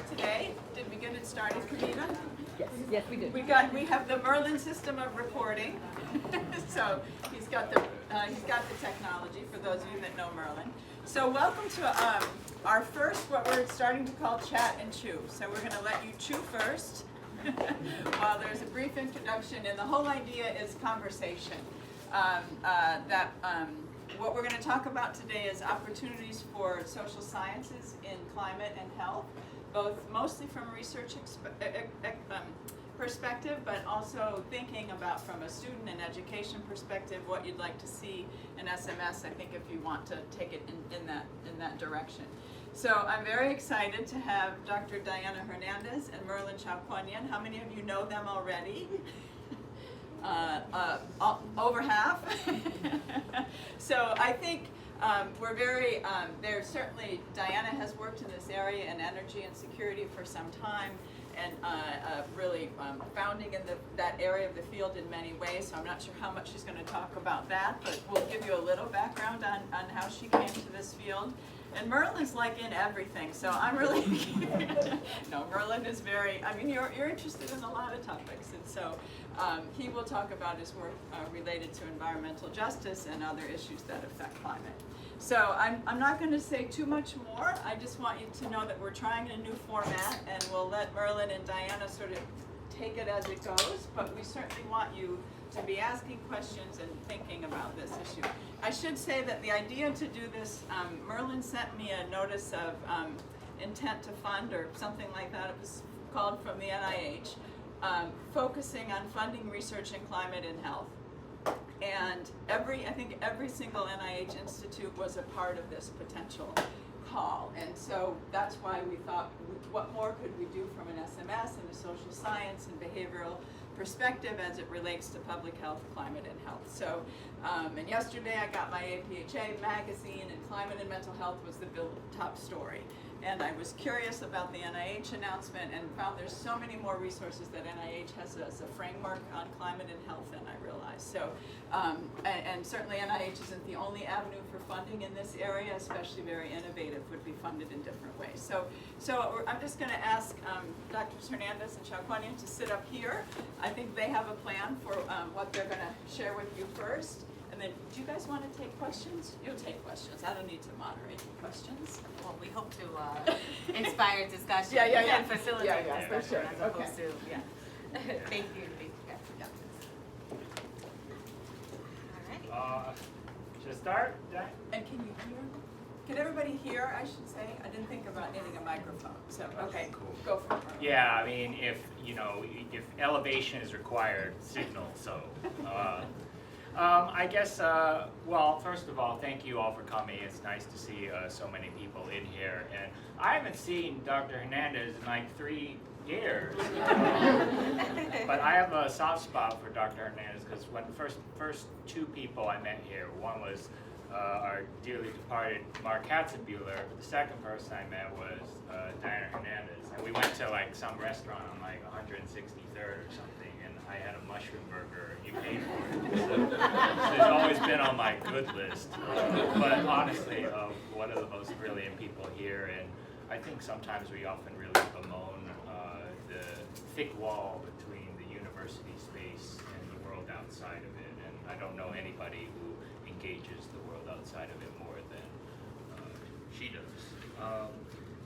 today. Did we get it started, Kavita? Yes, we did. We have the Merlin system of recording. So he's got the technology for those of you that know Merlin. So welcome to our first, what we're starting to call Chat and Chew. So we're going to let you chew first while there's a brief introduction, and the whole idea is conversation. What we're going to talk about today is opportunities for social sciences in climate and health, mostly from a research perspective, but also thinking about from a student and education perspective what you'd like to see in SMS, I think, if you want to take it in that direction. So I'm very excited to have Dr. Diana Hernandez and Merlin Chowkwanyun. How many of you know them already? Over half. So I think we're very, there's certainly, Diana has worked in this area in energy and security for some time, and really founding in that area of the field in many ways, so I'm not sure how much she's going to talk about that, but we'll give you a little background on how she came to this field. And Merlin's like in everything, so I'm really, no, Merlin is very, I mean, you're interested in a lot of topics, and so he will talk about his work related to environmental justice and other issues that affect climate. So I'm not going to say too much more. I just want you to know that we're trying a new format, and we'll let Merlin and Diana sort of take it as it goes, but we certainly want you to be asking questions and thinking about this issue. I should say that the idea to do this, Merlin sent me a notice of intent to fund or something like that. It was called from the NIH, focusing on funding research in climate and health. And I think every single NIH institute was a part of this potential call. And so that's why we thought, what more could we do from an SMS and a social science and behavioral perspective as it relates to public health, climate, and health. So, and yesterday I got my APHA magazine, and climate and mental health was the top story. And I was curious about the NIH announcement and found there's so many more resources that NIH has as a framework on climate and health than I realized. So, and certainly NIH isn't the only avenue for funding in this area, especially very innovative, would be funded in different ways. So I'm just going to ask Drs. Hernandez and Chowkwanyun to sit up here. I think they have a plan for what they're going to share with you first. And then, do you guys want to take questions? You'll take questions. I don't need to moderate questions. Well, we hope to inspire discussion and facilitate discussion for sure. as opposed to, Thank you. Yeah. All right. Should I start? And can you hear? Can everybody hear, I should say? I didn't think about needing a microphone. So, okay, Cool. Go for it. Yeah, I mean, if elevation is required, signal, so. I guess, well, first of all, thank you all for coming. It's nice to see so many people in here. And I haven't seen Dr. Hernandez in like 3 years. But I have a soft spot for Dr. Hernandez because when first two people I met here, one was our dearly departed Mark Katzenbuehler, but the second person I met was Diana Hernandez. And we went to like some restaurant on like 163rd or something, and I had a mushroom burger, and you paid for it. So it's always been on my good list. But honestly, one of the most brilliant people here, and I think sometimes we often really bemoan the thick wall between the university space and the world outside of it. And I don't know anybody who engages the world outside of it more than she does.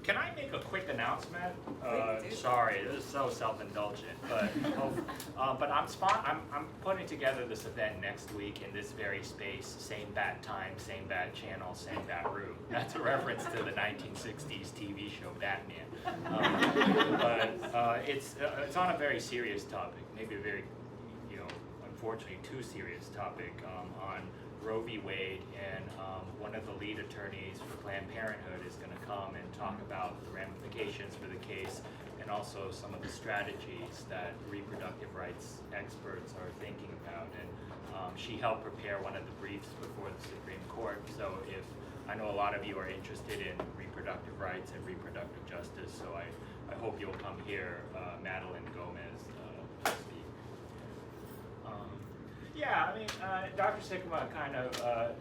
Can I make a quick announcement? Sorry, this is so self-indulgent, but I'm putting together this event next week in this very space, same bat time, same bat channel, same bat room. That's a reference to the 1960s TV show Batman. But it's on a very serious topic, maybe a very, unfortunately too serious topic on Roe v. Wade, and one of the lead attorneys for Planned Parenthood is going to come and talk about the ramifications for the case and also some of the strategies that reproductive rights experts are thinking about. And she helped prepare one of the briefs before the Supreme Court. So I know a lot of you are interested in reproductive rights and reproductive justice, so I hope you'll come hear Madeline Gomez speak. Yeah, I mean, Dr. Sikkema kind of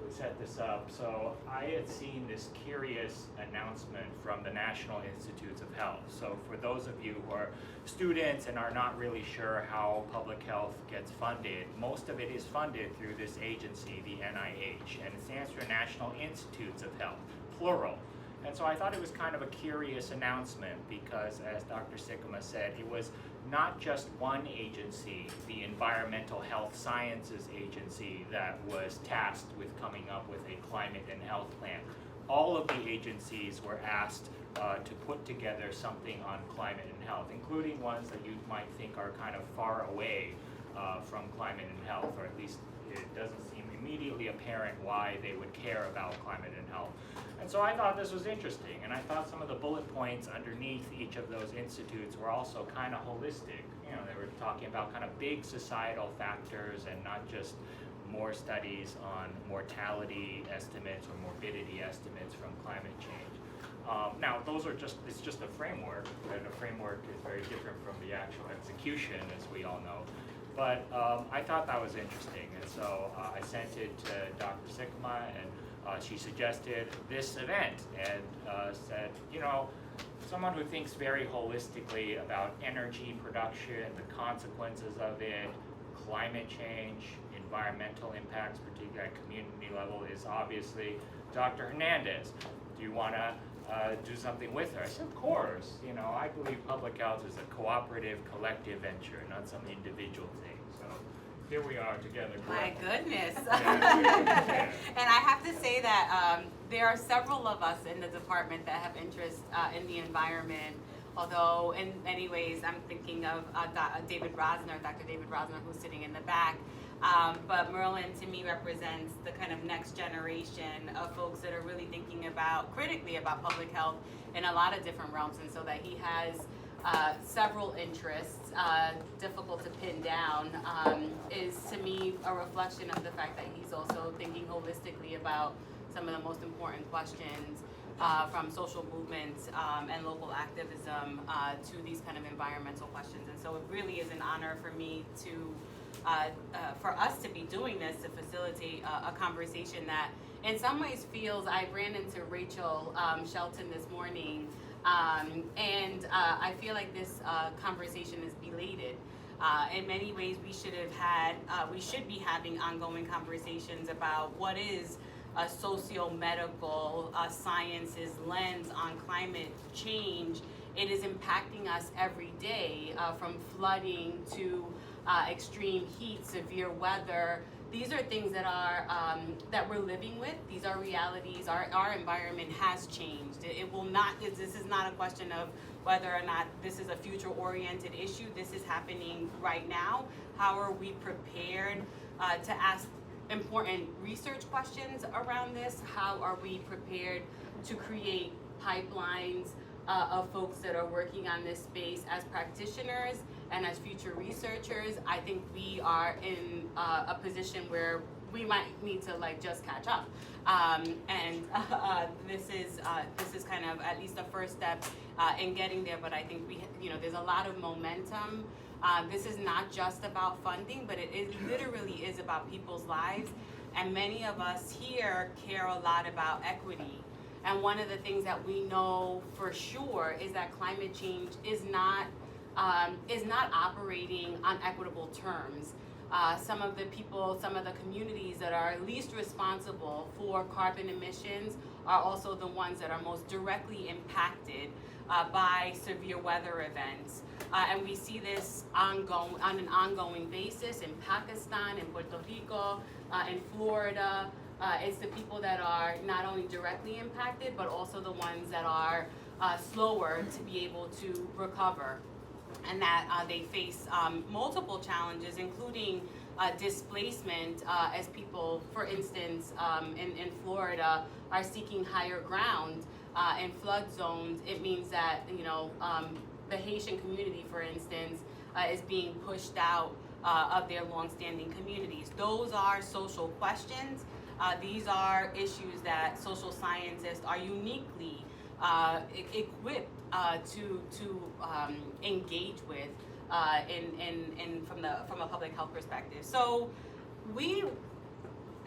set this up. So I had seen this curious announcement from the National Institutes of Health. So for those of you who are students and are not really sure how public health gets funded, most of it is funded through this agency, the NIH, and it stands for National Institutes of Health, plural. And so I thought it was kind of a curious announcement because, as Dr. Sikkema said, it was not just one agency, the Environmental Health Sciences Agency, that was tasked with coming up with a climate and health plan. All of the agencies were asked to put together something on climate and health, including ones that you might think are kind of far away from climate and health, or at least it doesn't seem immediately apparent why they would care about climate and health. And so I thought this was interesting, and I thought some of the bullet points underneath each of those institutes were also kind of holistic. You know, they were talking about kind of big societal factors and not just more studies on mortality estimates or morbidity estimates from climate change. Now, it's just a framework, and a framework is very different from the actual execution, as we all know. But I thought that was interesting, and so I sent it to Dr. Sikkema, and she suggested this event and said, you know, someone who thinks very holistically about energy production, the consequences of it, climate change, environmental impacts, particularly at community level, is obviously Dr. Hernandez. Do you want to do something with her? I said, of course. You know, I believe public health is a cooperative, collective venture, not some individual thing. So here we are together. My goodness. Yeah. And I have to say that there are several of us in the department that have interest in the environment, although in many ways I'm thinking of Dr. David Rosner, who's sitting in the back. But Merlin, to me, represents the kind of next generation of folks that are really thinking critically about public health in a lot of different realms, and so that he has several interests, difficult to pin down, is to me a reflection of the fact that he's also thinking holistically about some of the most important questions, from social movements and local activism to these kind of environmental questions. And so it really is an honor for me for us to be doing this, to facilitate a conversation that in some ways feels, I ran into Rachel Shelton this morning, and I feel like this conversation is belated. In many ways, we should be having ongoing conversations about what is a socio-medical sciences lens on climate change. It is impacting us every day, from flooding to extreme heat, severe weather. These are things that are that we're living with. These are realities. Our environment has changed. It will not. This is not a question of whether or not this is a future-oriented issue. This is happening right now. How are we prepared to ask important research questions around this? How are we prepared to create pipelines of folks that are working on this space as practitioners and as future researchers? I think we are in a position where we might need to just catch up, and this is kind of at least a first step in getting there. But I think there's a lot of momentum. This is not just about funding, but it literally is about people's lives, and many of us here care a lot about equity. And one of the things that we know for sure is that climate change is not operating on equitable terms. Some of the communities that are least responsible for carbon emissions are also the ones that are most directly impacted by severe weather events. And we see this on an ongoing basis in Pakistan, in Puerto Rico, in Florida. It's the people that are not only directly impacted, but also the ones that are slower to be able to recover, and that they face multiple challenges, including displacement, as people, for instance, in Florida, are seeking higher ground in flood zones. It means that the Haitian community, for instance, is being pushed out of their longstanding communities. Those are social questions. These are issues that social scientists are uniquely equipped to engage with from a public health perspective. So we,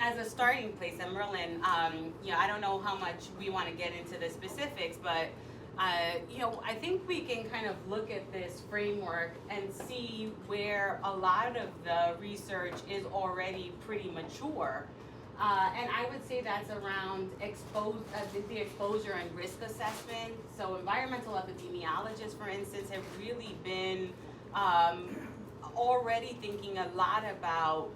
as a starting place, and Merlin, I don't know how much we want to get into the specifics, but I think we can kind of look at this framework and see where a lot of the research is already pretty mature. And I would say that's around the exposure and risk assessment. So environmental epidemiologists, for instance, have really been already thinking a lot about,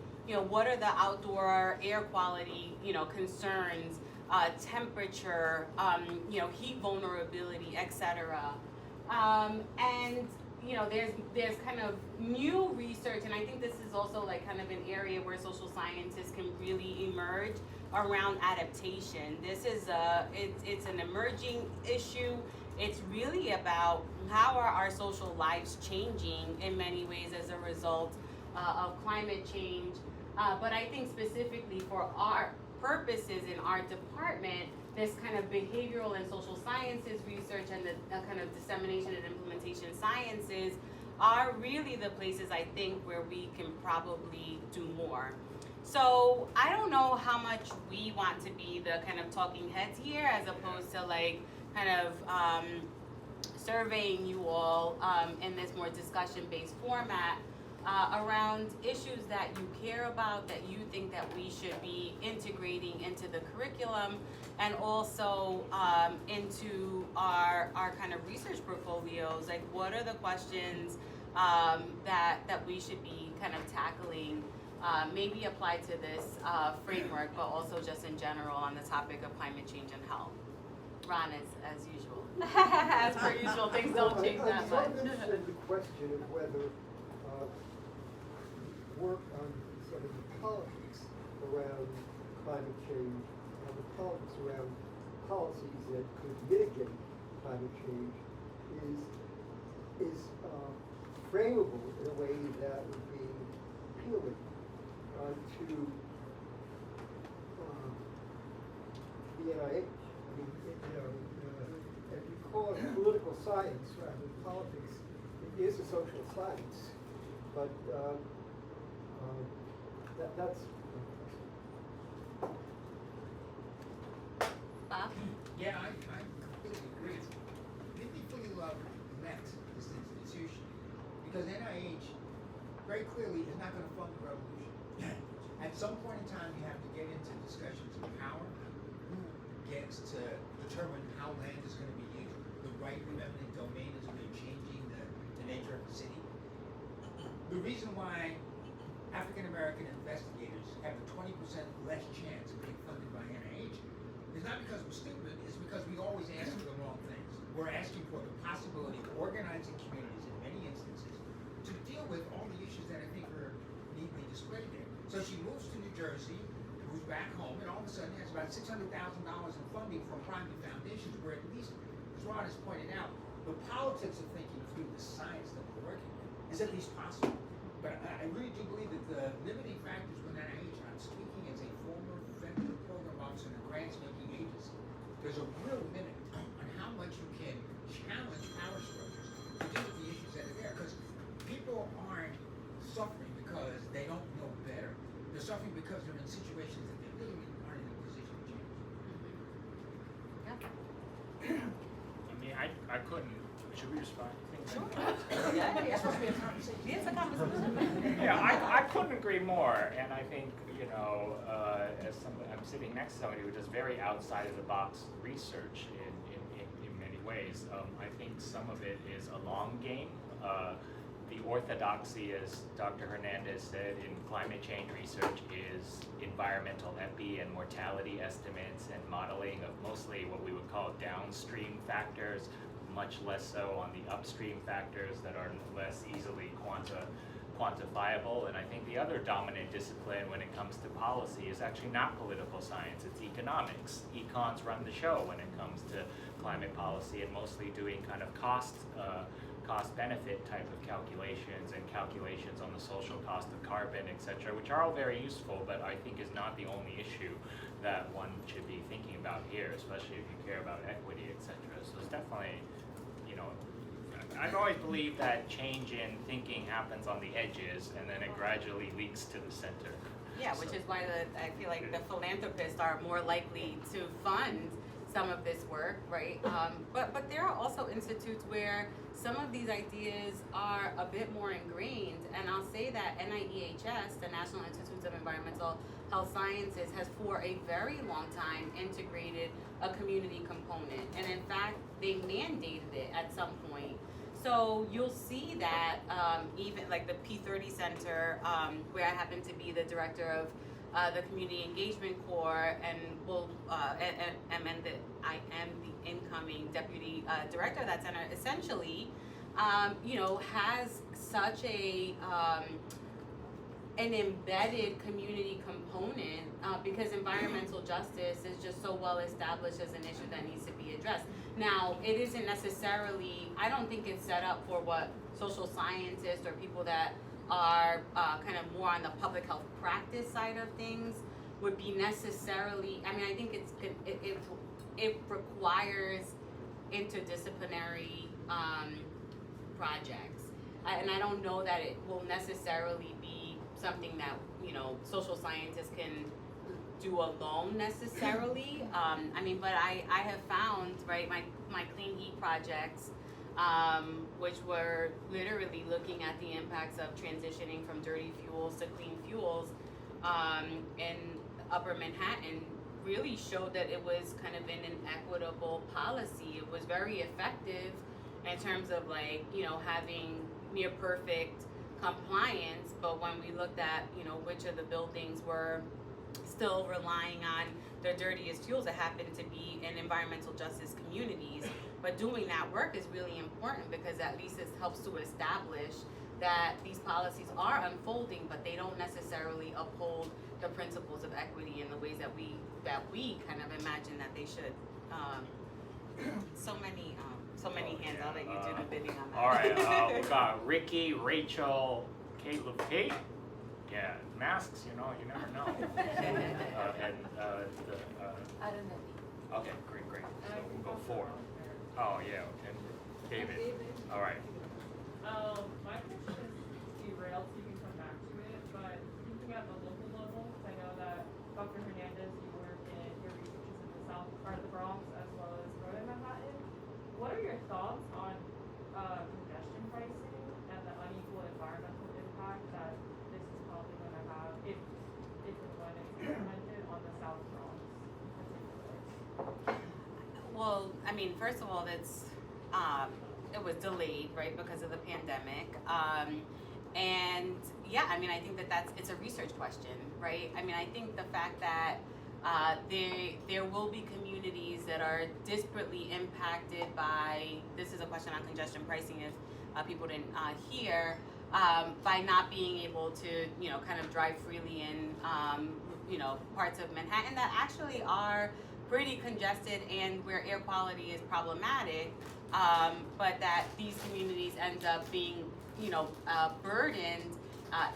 what are the outdoor air quality, concerns, temperature, heat vulnerability, etc. And there's kind of new research, and I think this is also like kind of an area where social scientists can really emerge around adaptation. This is it's an emerging issue. It's really about how are our social lives changing in many ways as a result of climate change. But I think specifically for our purposes in our department, this kind of behavioral and social sciences research and the kind of dissemination and implementation sciences are really the places I think where we can probably do more. So I don't know how much we want to be the kind of talking heads here as opposed to like kind of surveying you all in this more discussion-based format around issues that you care about, that you think that we should be integrating into the curriculum, and also into our kind of research portfolios. Like, what are the questions that we should be kind of tackling, maybe applied to this framework, but also just in general on the topic of climate change and health. Ron, as usual. As per usual, things don't change that much. I'm interested in the question of whether work on sort of the politics around climate change and the politics around policies that could mitigate climate change is frameable in a way that would be appealing to the NIH. I mean, if you call it political science rather than politics, it is a social science, but that's. Bob? Yeah, I completely agree. Maybe fully met this institution because NIH very clearly is not going to fund the revolution. At some point in time, you have to get into discussions of power, who gets to determine how land is going to be used, the right of eminent domain is really changing the nature of the city. The reason why African American investigators have a 20% less chance of being funded by NIH is not because we're stupid, it's because we always ask for the wrong things. We're asking for the possibility of organizing communities in many instances to deal with all the issues that I think are neatly displayed there. So she moves to New Jersey, moves back home, and all of a sudden has about $600,000 in funding from private foundations where at least, as Rod has pointed out, the politics of thinking through the science that we're working with is at least possible. But I really do believe that the limiting factors with NIH, I'm speaking as a former federal program officer in a grants-making agency, there's a real limit on how much you can challenge power structures to deal with the issues that are there. Because people aren't suffering because they don't know better. They're suffering because they're in situations that they really aren't in a position to change. Yeah. I mean, I couldn't. Should we respond? Yeah, it's supposed to be a conversation. It's a conversation. Yeah, I couldn't agree more, and I think I'm sitting next to somebody who does very outside of the box research in many ways. I think some of it is a long game. The orthodoxy, as Dr. Hernandez said, in climate change research is environmental epi and mortality estimates and modeling of mostly what we would call downstream factors, much less so on the upstream factors that are less easily quantifiable. And I think the other dominant discipline when it comes to policy is actually not political science, it's economics. Econs run the show when it comes to climate policy, and mostly doing kind of cost-benefit type of calculations and calculations on the social cost of carbon, etc., which are all very useful, but I think is not the only issue that one should be thinking about here, especially if you care about equity, etc. So it's definitely, I've always believed that change in thinking happens on the edges and then it gradually leaks to the center. Yeah, which is why I feel like the philanthropists are more likely to fund some of this work, right? But there are also institutes where some of these ideas are a bit more ingrained, and I'll say that NIEHS, the National Institutes of Environmental Health Sciences, has for a very long time integrated a community component, and in fact, they mandated it at some point. So you'll see that even like the P30 Center, where I happen to be the director of the Community Engagement Corps, and I am the incoming deputy director of that center. Essentially, has such an embedded community component because environmental justice is just so well established as an issue that needs to be addressed. Now, it isn't necessarily, I don't think it's set up for what social scientists or people that are kind of more on the public health practice side of things would be necessarily, I mean, I think it requires interdisciplinary projects. And I don't know that it will necessarily be something that, social scientists can do alone necessarily. I mean, but I have found, right, my Clean Heat projects, which were literally looking at the impacts of transitioning from dirty fuels to clean fuels in Upper Manhattan, really showed that it was kind of an equitable policy. It was very effective in terms of having near perfect compliance, but when we looked at, which of the buildings were still relying on their dirtiest fuels, it happened to be in environmental justice communities. But doing that work is really important because at least it helps to establish that these policies are unfolding, but they don't necessarily uphold the principles of equity in the ways that we kind of imagine that they should. So many hands. I'll let you do the bidding on that. All right, we got Ricky, Rachel, Kate. Yeah, masks. You never know. I don't know. Okay, great. So we'll go 4. Oh yeah, okay. David. All right. My question is derailed, so you can come back to it, but thinking at the local level, I know that Dr. Hernandez, you work in your research is in the south part of the Bronx as well as Northern Manhattan. What are your thoughts on congestion pricing and the unequal environmental impact that this is probably going to have if and when it's implemented on the South Bronx in particular? Well, I mean, first of all, it was delayed, right, because of the pandemic. And yeah, I mean, I think it's a research question, right? I mean, I think the fact that there will be communities that are disparately impacted by, this is a question on congestion pricing if people didn't hear, by not being able to, kind of drive freely in, parts of Manhattan that actually are pretty congested and where air quality is problematic, but that these communities end up being, burdened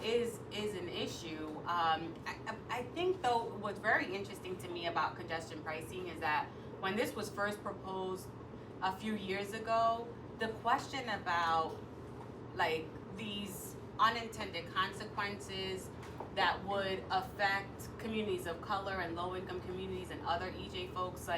is an issue. I think though what's very interesting to me about congestion pricing is that when this was first proposed a few years ago, the question about these unintended consequences that would affect communities of color and low-income communities and other EJ folks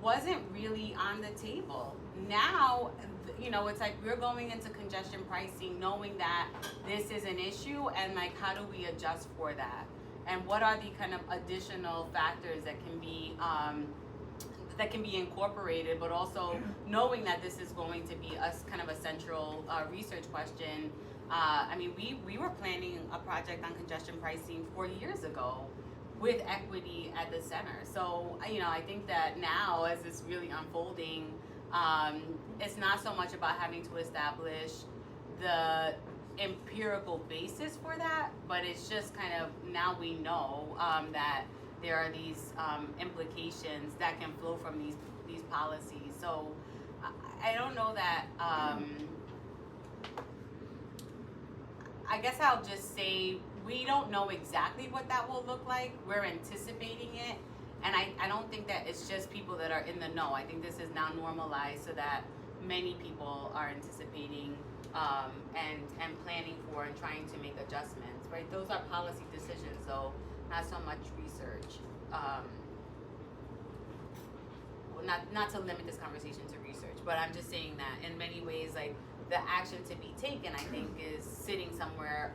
wasn't really on the table. Now, it's we're going into congestion pricing knowing that this is an issue, and how do we adjust for that? And what are the kind of additional factors that can be incorporated, but also knowing that this is going to be a kind of a central research question. I mean, we were planning a project on congestion pricing 4 years ago with equity at the center. So, I think that now as it's really unfolding, it's not so much about having to establish the empirical basis for that, but it's just kind of now we know that there are these implications that can flow from these policies. So I don't know that, I guess I'll just say we don't know exactly what that will look like. We're anticipating it. And I don't think that it's just people that are in the know. I think this is now normalized so that many people are anticipating and planning for and trying to make adjustments, right? Those are policy decisions, though, not so much research. Well, not to limit this conversation to research, but I'm just saying that in many ways, like, the action to be taken, I think, is sitting somewhere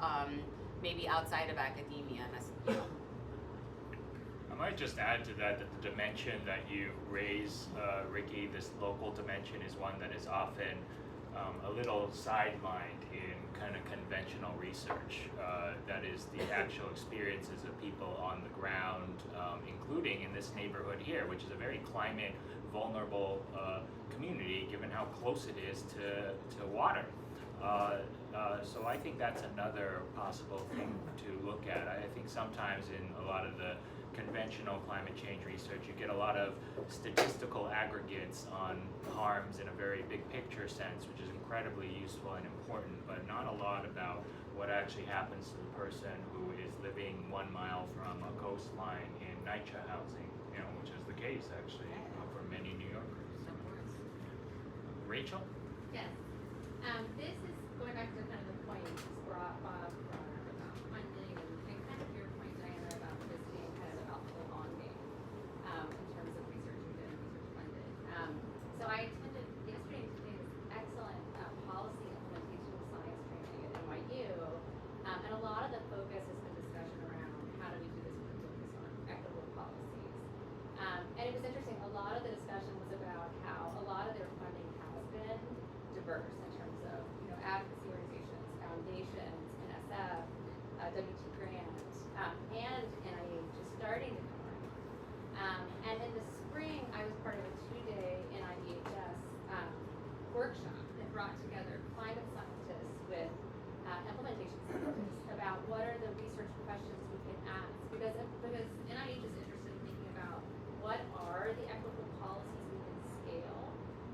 maybe outside of academia. And that's, you know. I might just add to that the dimension that you raise, Ricky, this local dimension is one that is often a little sidelined in kind of conventional research. That is the actual experiences of people on the ground, including in this neighborhood here, which is a very climate vulnerable community given how close it is to water. So I think that's another possible thing to look at. I think sometimes in a lot of the conventional climate change research, you get a lot of statistical aggregates on harms in a very big picture sense, which is incredibly useful and important, but not a lot about what actually happens to the person who is living 1 mile from a coastline in NYCHA housing, you know, which is the case actually for many New Yorkers. Rachel? Yes. This is going back to kind of the point Bob brought up about funding and kind of your point, Diana, about this being kind of about the long game in terms of research and research funded. So I attended yesterday and today's excellent policy implementation of science training at NYU, and a lot of the focus has been discussion around how do we do this with a focus on equitable policies. And it was interesting, a lot of the discussion was about how a lot of their funding has been diverse in terms of, you know, advocacy organizations, foundations, NSF, WT Grant, and NIH is starting to come around. And in the spring, I was part of a 2-day NIHS workshop that brought together climate scientists with implementation scientists about what are the research questions we can ask. Because NIH is interested in thinking about what are the equitable policies we can scale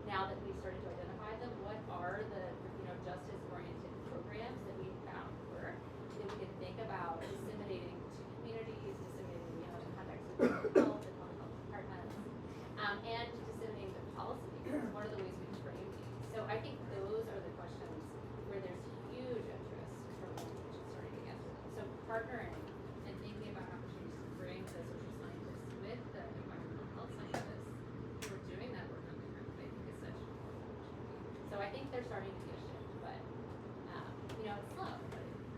now that we've started to identify them. What are the, you know, justice-oriented programs that we've found work that we can think about disseminating to communities, disseminating, you know, in context of public health and public health departments, and disseminating the policy makers. What are the ways we frame these? So I think those are the questions where there's huge interest from organizations starting to answer them. So partnering and thinking about opportunities to bring the social scientists with the environmental health scientists who are doing that work on the ground, I think is such an important opportunity. So I think there's starting to be a shift, but you know, it's slow,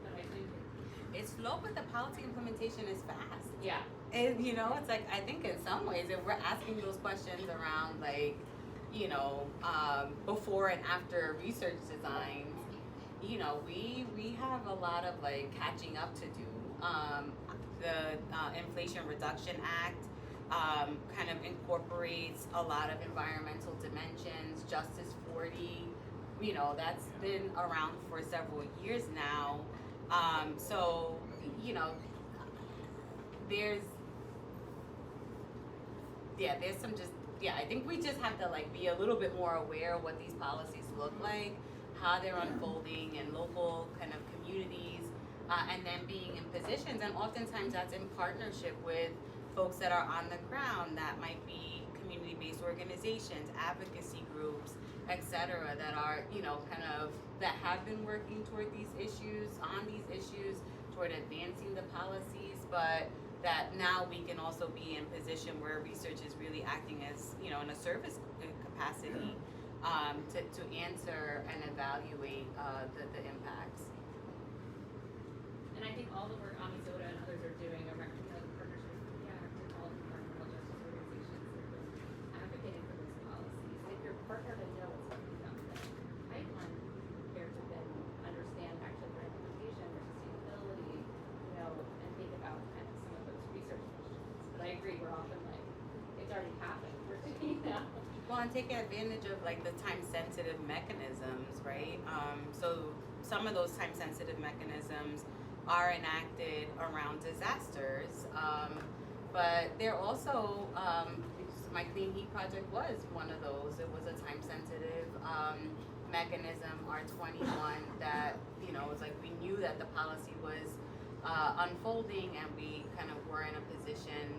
but I do think. It's slow, but the policy implementation is fast. Yeah. And, you know, it's like, I think in some ways, if we're asking those questions around, like, you know, before and after research designs, you know, we have a lot of, like, catching up to do. The Inflation Reduction Act kind of incorporates a lot of environmental dimensions. Justice 40, you know, that's been around for several years now. So, you know, there's some I think we just have to, like, be a little bit more aware of what these policies look like, how they're unfolding in local kind of communities, and then being in positions, and oftentimes that's in partnership with folks that are on the ground, that might be community-based organizations, advocacy groups, et cetera, that are, you know, kind of, that have been working toward these issues, toward advancing the policies, but that now we can also be in position where research is really acting as, you know, in a service capacity, to answer and evaluate the impacts. And I think all the work Amisoda and others are doing around, you know, the partnership with the Act and all the environmental justice organizations that have been advocating for those policies. If you're partner to know what's happening down the pipeline compared to then understand actually their implementation, their sustainability, you know, and think about kind of some of those research questions. But I agree, we're often like, it's already happened, we're doing now. Well, and taking advantage of, like, the time-sensitive mechanisms, right? So some of those time-sensitive mechanisms are enacted around disasters, but they're also, my Clean Heat project was one of those. It was a time-sensitive mechanism, R21, that, you know, it was like we knew that the policy was unfolding, and we kind of were in a position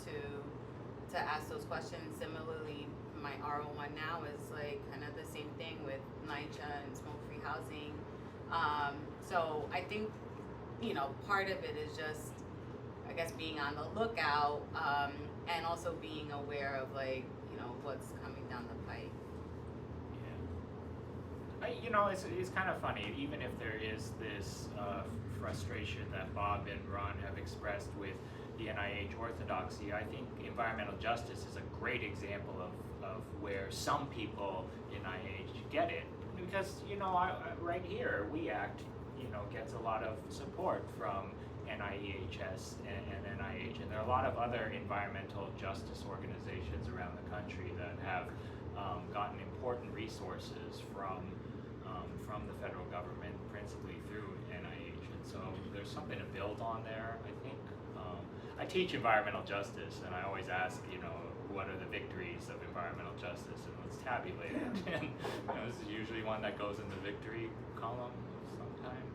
to ask those questions. Similarly, my R01 now is like kind of the same thing with NYCHA and smoke-free housing. So I think, part of it is just, I guess, being on the lookout, and also being aware of what's coming down the pike. Yeah. It's kind of funny, even if there is this frustration that Bob and Ron have expressed with the NIH orthodoxy, I think environmental justice is a great example of where some people in NIH get it. Because, right here, we act, gets a lot of support from NIEHS and NIH, and there are a lot of other environmental justice organizations around the country that have gotten important resources from the federal government, principally through NIH, and so there's something to build on there, I think. I teach environmental justice, and I always ask, what are the victories of environmental justice, and let's tabulate it. And this is usually one that goes in the victory column sometimes.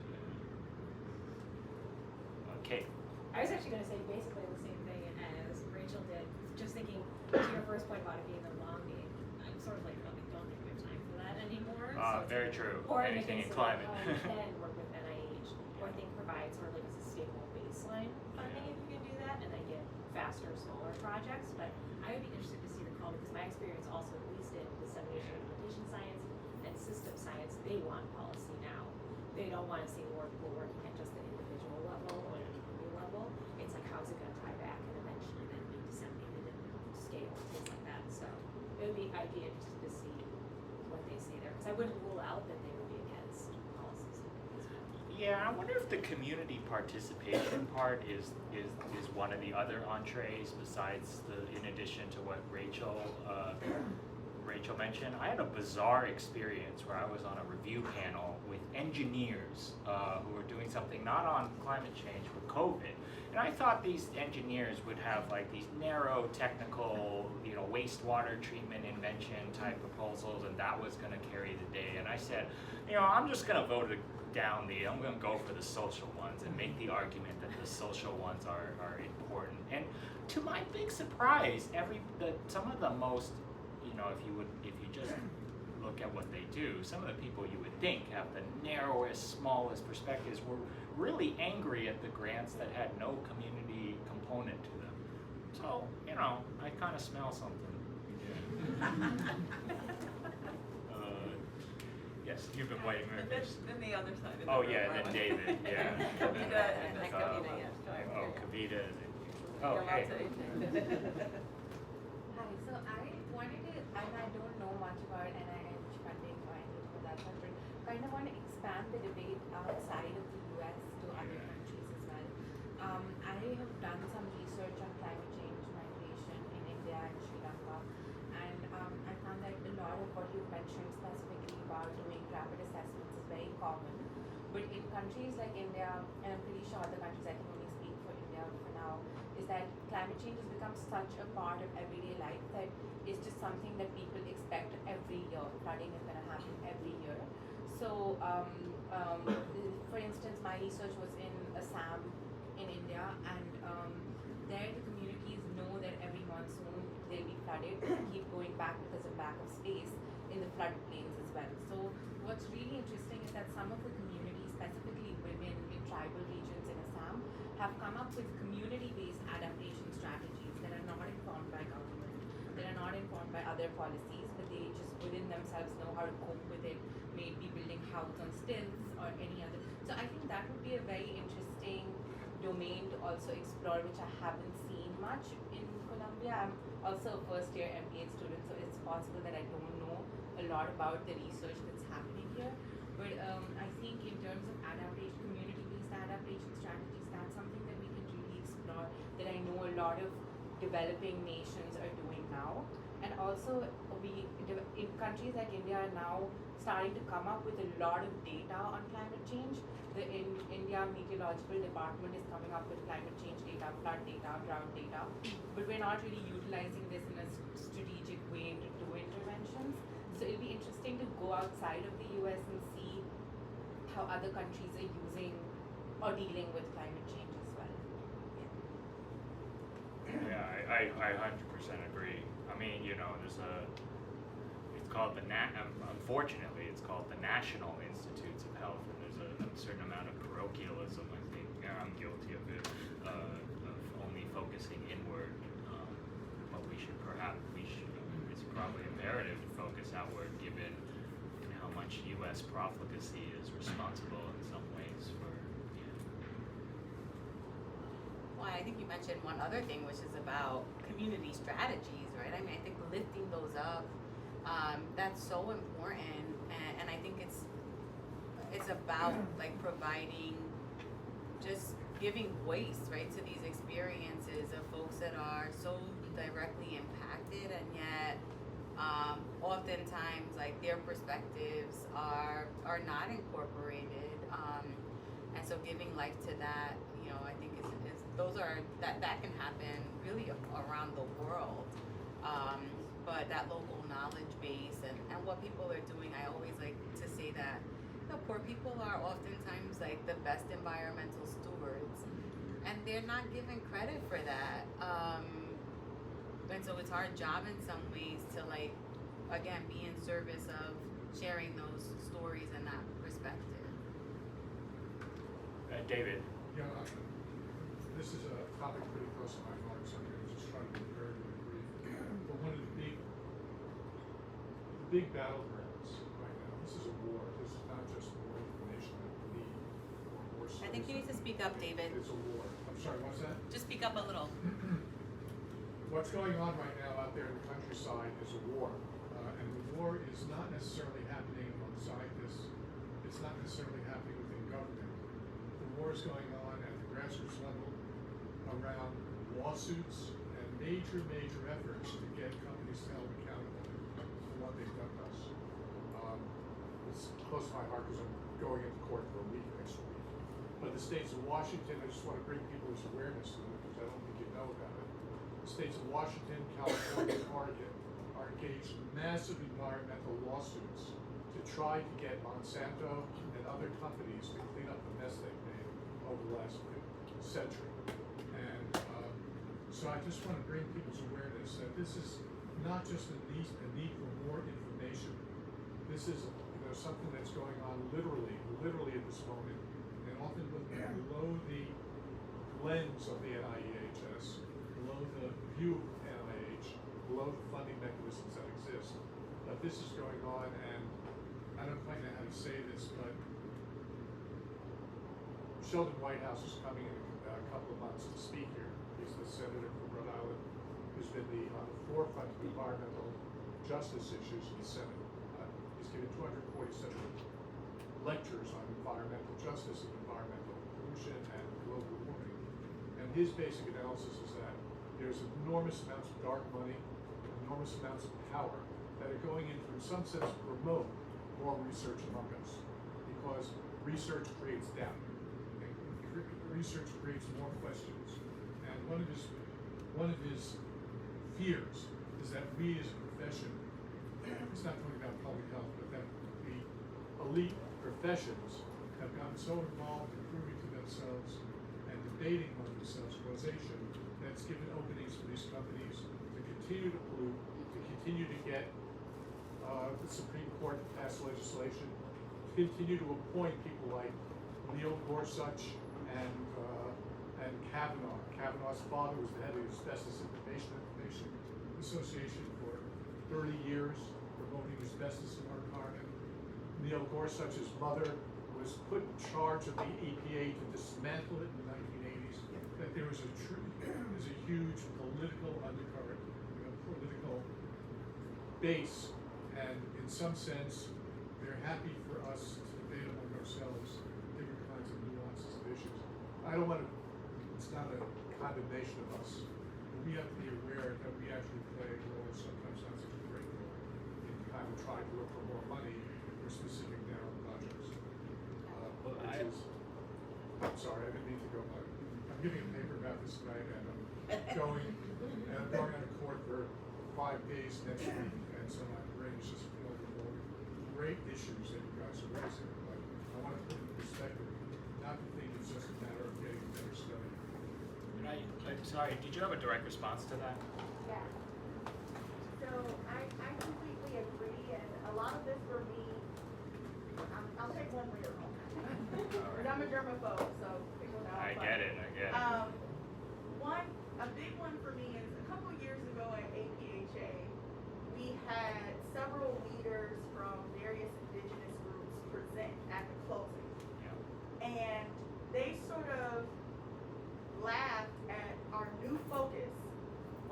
Okay. I was actually going to say basically the same thing as Rachel did. Just thinking to your first point about it being the long game, I'm sort of like, I don't think we have time for that anymore. So Very true. or Anything in case of, climate. How you can work with NIH, or I think provide sort of like a sustainable baseline funding if you can do that, and then get faster, smaller projects. But I would be interested to see the call, because my experience also, at least in dissemination and implementation science and system science, they want policy now. They don't want to see more people working at just the individual level or the community level. It's like, how's it going to tie back and eventually then be disseminated and scale, things like that. So I'd be interested to see what they say there, because I wouldn't rule out that they would be against policies as well. Yeah, I wonder if the community participation part is one of the other entrees besides in addition to what Rachel mentioned. I had a bizarre experience where I was on a review panel with engineers who were doing something not on climate change but COVID. And I thought these engineers would have these narrow technical, wastewater treatment invention type proposals, and that was going to carry the day. And I said, I'm just going to vote down I'm going to go for the social ones and make the argument that the social ones are important. And to my big surprise, some of the most, if you just look at what they do, some of the people you would think have the narrowest, smallest perspectives were really angry at the grants that had no community component to them. So, I kind of smell something. Yes, you've been waiting for this. Then the other side of the Oh room, yeah, and then Merlin. David, yeah. Kavita and Kavita, yes. Kavita. Oh, Hey. Hi, so I wanted to, and I don't know much about NIH funding or anything for that, but kind of want to expand the debate outside of the US to other countries as well. I have done some research on climate change migration in India and Sri Lanka, and I found that a lot of what you mentioned specifically about doing rapid assessments is very common. But in countries like India, and I'm pretty sure other countries, I can only speak for India for now, is that climate change has become such a part of everyday life that it's just something that people expect every year. Flooding is going to happen every year. So, for instance, my research was in Assam in India, and there the communities know that every monsoon they'll be flooded and keep going back because of lack of space in the floodplains as well. So what's really interesting is that some of the communities, specifically women in tribal regions in Assam, have come up with community-based adaptation strategies that are not informed by government, that are not informed by other policies, but they just within themselves know how to cope with it, maybe building houses on stilts or any other. So I think that would be a very interesting domain to also explore, which I haven't seen much in Colombia. I'm also a first year MBA student, so it's possible that I don't know a lot about the research that's happening here. But I think in terms of adaptation, community-based adaptation strategies, that's something that we can really explore, that I know a lot of developing nations are doing now. And also, in countries like India are now starting to come up with a lot of data on climate change. The India Meteorological Department is coming up with climate change data, flood data, drought data, but we're not really utilizing this in a strategic way to do interventions. So it'll be interesting to go outside of the US and see how other countries are using or dealing with climate change as well. Yeah, I 100% agree. I mean, it's called unfortunately, it's called the National Institutes of Health, and there's a certain amount of parochialism. I think I'm guilty of it, of only focusing inward. But it's probably imperative to focus outward, given how much U.S. profligacy is responsible in some ways for. Well, I think you mentioned one other thing, which is about community strategies, right? I mean, I think lifting those up, that's so important, and I think it's about like providing, just giving voice, right, to these experiences of folks that are so directly impacted, and yet oftentimes like their perspectives are not incorporated, and so giving life to that, I think is that can happen really around the world, but that local knowledge base and what people are doing, I always like to say that poor people are oftentimes like the best environmental stewards, and they're not given credit for that, and so it's our job in some ways to like, again, be in service of sharing those stories and that perspective. David. Yeah, this is a topic pretty close to my heart, so I'm going to just try to be very, very brief. But one of the big battlegrounds right now, this is a war. This is not just more information that we need or more services. I think you need to speak up, David. It's a war. I'm sorry, what's that? Just speak up a little. What's going on right now out there in the countryside is a war. And the war is not necessarily happening among scientists. It's not necessarily happening within government. The war is going on at the grassroots level around lawsuits and major efforts to get companies held accountable for what they've done to us. It's close to my heart because I'm going into court for a week next week. But the states of Washington, I just want to bring people's awareness to it because I don't think you know about it. The states of Washington, California, and Oregon are engaged in massive environmental lawsuits to try to get Monsanto and other companies to clean up the mess they've made over the last century. And so I just want to bring people's awareness that this is not just a need for more information. This is something that's going on literally at this moment, and often below the lens of the NIEHS, below the view of NIH, below the funding mechanisms that exist. But this is going on, and I don't quite know how to say this, but Sheldon Whitehouse is coming in a couple of months to speak here. He's the senator from Rhode Island who's been on the forefront of environmental justice issues in the Senate. He's given 247 lectures on environmental justice and environmental pollution and global warming. And his basic analysis is that there's enormous amounts of dark money, enormous amounts of power that are going into, in some sense, promote more research among us, because research creates doubt. Research creates more questions. And one of his fears is that we as a profession, he's not talking about public health, but that the elite professions have gotten so involved in proving to themselves and debating among themselves causation that's given openings for these companies to continue to pollute, to continue to get the Supreme Court to pass legislation, to continue to appoint people like Neil Gorsuch and Kavanaugh. Kavanaugh's father was the head of the Asbestos Information Association for 30 years, promoting asbestos in our environment. Neil Gorsuch's mother was put in charge of the EPA to dismantle it in the 1980s. That there was a huge political undercurrent, political base, and in some sense, they're happy for us to debate among ourselves different kinds of nuances of issues. I don't want to, it's not a condemnation of us, but we have to be aware that we actually play a role, sometimes not such a great role, in kind of trying to look for more money for specific narrow projects. I'm sorry, I didn't mean to go, I'm giving a paper about this tonight, and I'm going out of court for 5 days next week, and so my brain is just filled with all the great issues that you guys are raising, but I want to put it in perspective, not to think it's just a matter of getting a better study. I'm sorry, did you have a direct response to that? Yeah. So I completely agree, and a lot of this for me, I'll take one later on. But I'm a germaphobe, so people know. I get it. A big one for me is a couple years ago at APHA, we had several leaders from various indigenous groups present at the closing. Yeah. And they sort of laughed at our new focus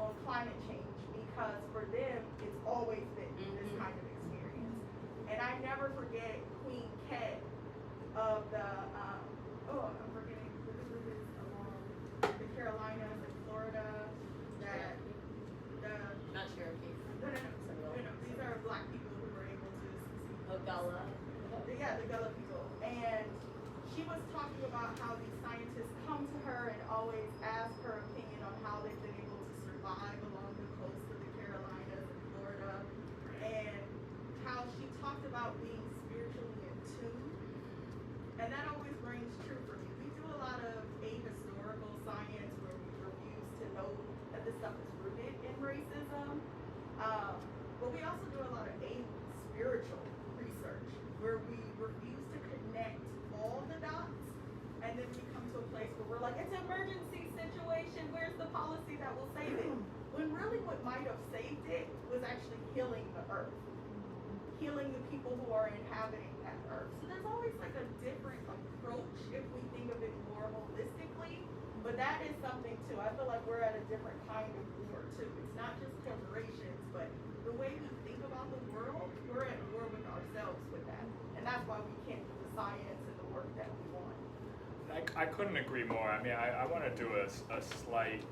on climate change because for them, it's always been this kind of experience. And I never forget Queen Ket of the, I'm forgetting, the Carolinas and Florida, that the, Not Cherokee. no, these are black people who were able to succeed. Gullah. Yeah, the Gullah people. And she was talking about how these scientists come to her and always ask her opinion on how they've been able to survive along the coast of the Carolinas and Florida, and how she talked about being spiritually in tune. And that always rings true for me. We do a lot of ahistorical science where we refuse to know that this stuff is rooted in racism. But we also do a lot of spiritual research where we refuse to connect all the dots, and then we come to a place where we're like, it's an emergency situation, where's the policy that will save it? When really what might have saved it was actually healing the earth, healing the people who are inhabiting that earth. So there's always like a different approach if we think of it more holistically, but that is something too. I feel like we're at a different kind of war too. It's not just corporations, but the way we think about the world, we're at war with ourselves with that. And that's why we can't do the science and the work that we want. I couldn't agree more. I mean, I want to do a slight.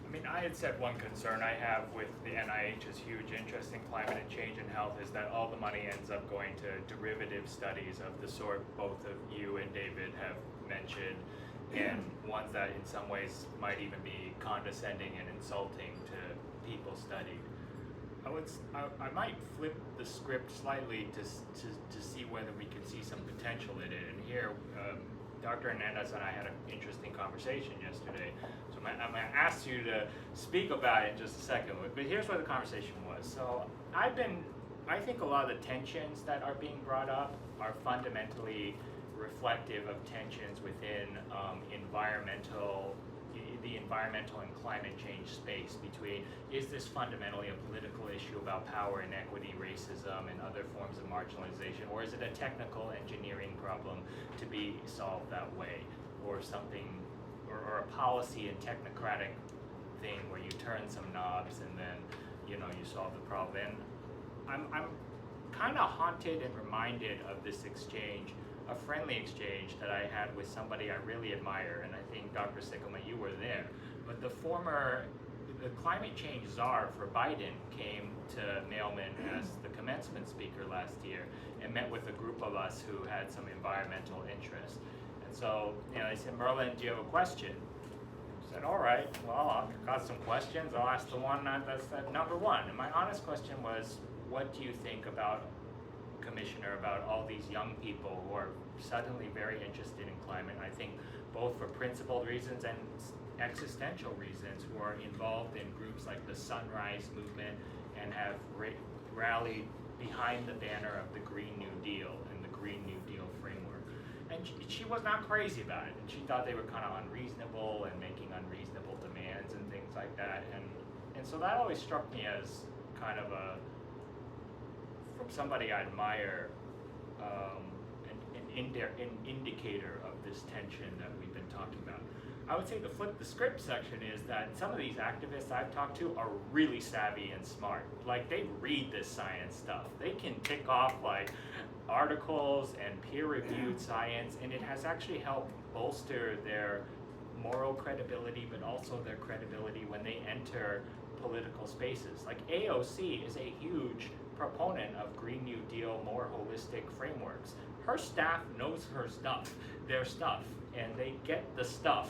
I mean, I had said one concern I have with the NIH's huge interest in climate and change and health is that all the money ends up going to derivative studies of the sort both of you and David have mentioned, and ones that in some ways might even be condescending and insulting to people studied. I might flip the script slightly to see whether we can see some potential in it. And here, Dr. Hernandez and I had an interesting conversation yesterday. So I'm going to ask you to speak about it in just a second. But here's what the conversation was. So I think a lot of the tensions that are being brought up are fundamentally reflective of tensions within the environmental and climate change space between, is this fundamentally a political issue about power, inequity, racism, and other forms of marginalization, or is it a technical engineering problem to be solved that way, or something, or a policy and technocratic thing where you turn some knobs and then, you solve the problem. And I'm kind of haunted and reminded of this exchange, a friendly exchange that I had with somebody I really admire, and I think Dr. Sikkema, you were there. But the climate change czar for Biden came to Mailman as the commencement speaker last year and met with a group of us who had some environmental interest. And so, they said, Merlin, do you have a question? I said, all right, well, I've got some questions. I'll ask the one that's at number one. And my honest question was, what do you think Commissioner, about all these young people who are suddenly very interested in climate? I think both for principled reasons and existential reasons, who are involved in groups like the Sunrise Movement and have rallied behind the banner of the Green New Deal and the Green New Deal framework. And she was not crazy about it, and she thought they were kind of unreasonable and making unreasonable demands and things like that. And so that always struck me as kind of from somebody I admire, an indicator of this tension that we've been talking about. I would say the flip the script section is that some of these activists I've talked to are really savvy and smart. Like, they read this science stuff. They can tick off like articles and peer-reviewed science, and it has actually helped bolster their moral credibility, but also their credibility when they enter political spaces. Like, AOC is a huge proponent of Green New Deal, more holistic frameworks. Her staff knows their stuff, and they get the stuff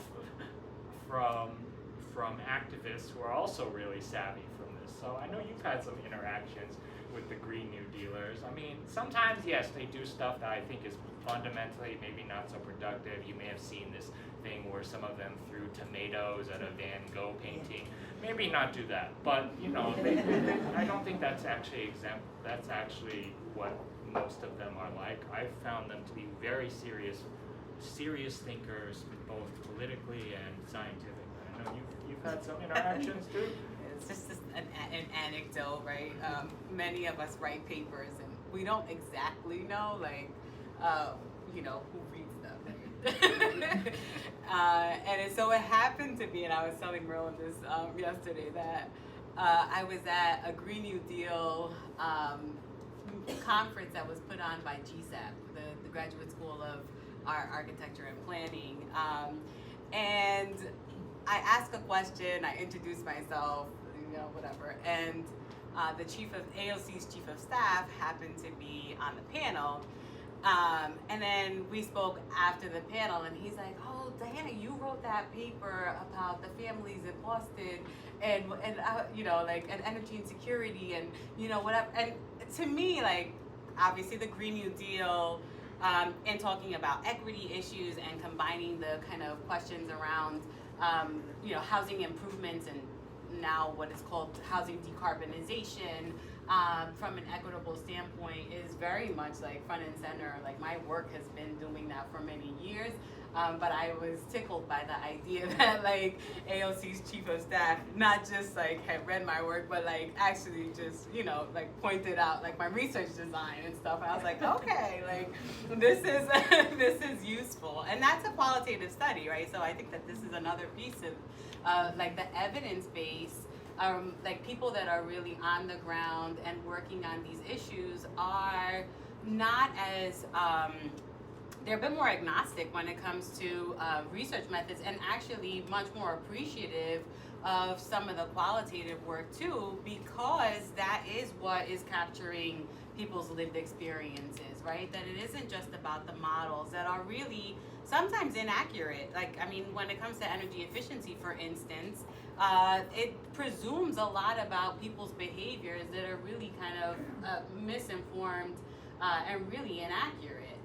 from activists who are also really savvy from this. So I know you've had some interactions. with the Green New Dealers. I mean, sometimes yes, they do stuff that I think is fundamentally maybe not so productive. You may have seen this thing where some of them threw tomatoes at a Van Gogh painting. Maybe not do that, but you know, I don't think that's actually that's actually what most of them are like. I've found them to be very serious thinkers, both politically and scientifically. I know you've had some interactions too. It's just an anecdote, right? Many of us write papers and we don't exactly know, like, you know, who reads them. And so it happened to be, and I was telling Merlin this yesterday, that I was at a Green New Deal conference that was put on by GSAP, the Graduate School of Architecture and Planning. And I asked a question, I introduced myself, you know, whatever, and the AOC's chief of staff happened to be on the panel. And then we spoke after the panel, and he's like, "Oh, Diana, you wrote that paper about the families in Boston, and you know, like, and energy insecurity, and you know, whatever." And to me, like, obviously the Green New Deal, and talking about equity issues and combining the kind of questions around, you know, housing improvements and now what is called housing decarbonization, from an equitable standpoint is very much like front and center. Like, my work has been doing that for many years, but I was tickled by the idea that like AOC's chief of staff not just like had read my work, but like actually just, you know, like pointed out like my research design and stuff. And I was like, okay, like this is this is useful, and that's a qualitative study, right? So I think that this is another piece of like the evidence base. Like, people that are really on the ground and working on these issues are not as, they're a bit more agnostic when it comes to research methods, and actually much more appreciative of some of the qualitative work too, because that is what is capturing people's lived experiences, right? That it isn't just about the models that are really sometimes inaccurate. Like, I mean, when it comes to energy efficiency, for instance, it presumes a lot about people's behaviors that are really kind of misinformed and really inaccurate.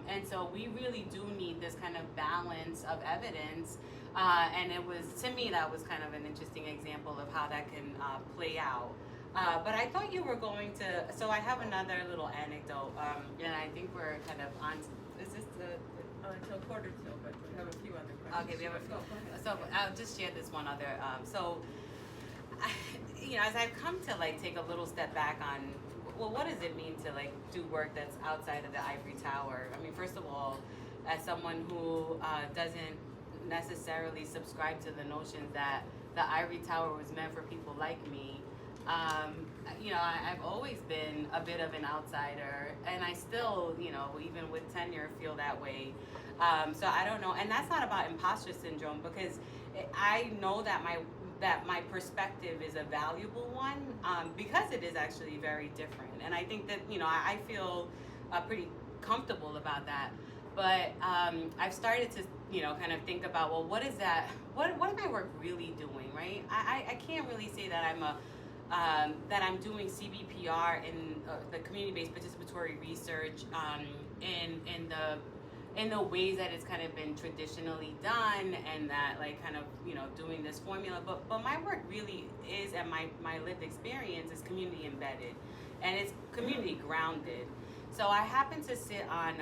And so we really do need this kind of balance of evidence. And it was, to me, that was kind of an interesting example of how that can play out. But I thought you were going to, so I have another little anecdote, and I think we're kind of on, is this Until 1:45, but we have a few other questions. Okay, we have a few. Go ahead. So I'll just share this one other. You know, as I've come to like take a little step back on, well, what does it mean to like do work that's outside of the ivory tower? I mean, first of all, as someone who doesn't necessarily subscribe to the notion that the ivory tower was meant for people like me, you know, I've always been a bit of an outsider, and I still, you know, even with tenure, feel that way. So I don't know, and that's not about imposter syndrome, because I know that my perspective is a valuable one, because it is actually very different, and I think that, you know, I feel pretty comfortable about that. But I've started to, you know, kind of think about, well, what is that? What is my work really doing, right? I can't really say that I'm doing CBPR in the community-based participatory research in the ways that it's kind of been traditionally done, and that like kind of, you know, doing this formula. But my work really is, and my lived experience is community embedded, and it's community grounded. So I happen to sit on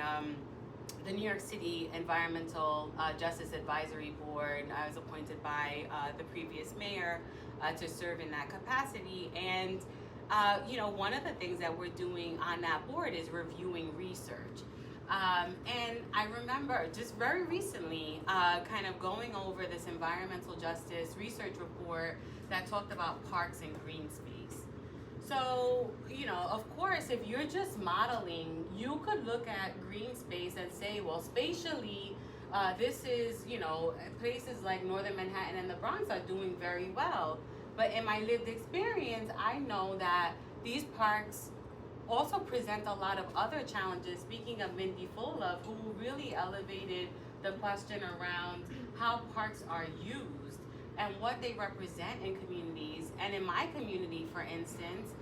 the New York City Environmental Justice Advisory Board. I was appointed by the previous mayor to serve in that capacity, and you know, one of the things that we're doing on that board is reviewing research. And I remember just very recently kind of going over this environmental justice research report that talked about parks and green space. So, you know, of course, if you're just modeling, you could look at green space and say, well, spatially, this is, you know, places like Northern Manhattan and the Bronx are doing very well. But in my lived experience, I know that these parks also present a lot of other challenges. Speaking of Mindy Fullove, who really elevated the question around how parks are used and what they represent in communities. And in my community, for instance,